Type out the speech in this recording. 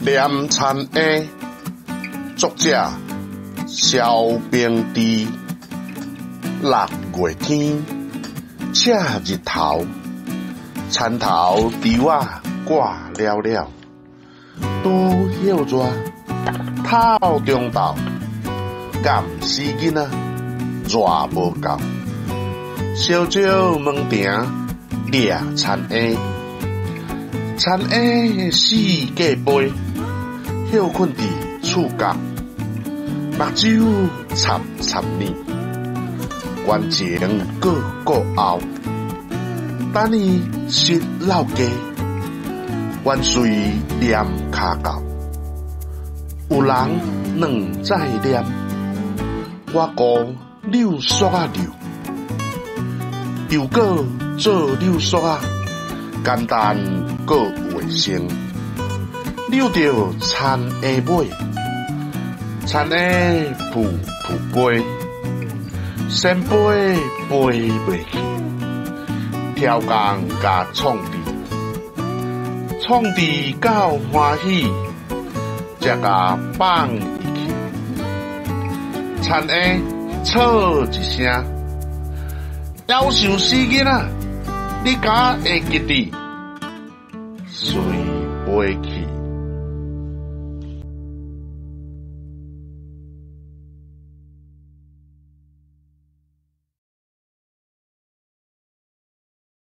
念田的，作者萧冰枝。6月天，赤日头，田头稻啊挂了了，拄晓热，透中昼，敢死囡仔热无够，烧酒门庭掠田莴，田莴四界飞，休困伫厝角，目睭插插呢，关前个后，等伊失老家，万岁念骹到，有人两在念，我孤柳絮啊柳，又搁做柳絮啊，简单搁卫生，扭着田莴尾，田莴噗噗飞，先飞飞袂去，挑工甲创治，创治到欢喜，才甲放伊去。田莴吵一声，夭寿死囡仔，你敢会记得？随飞去。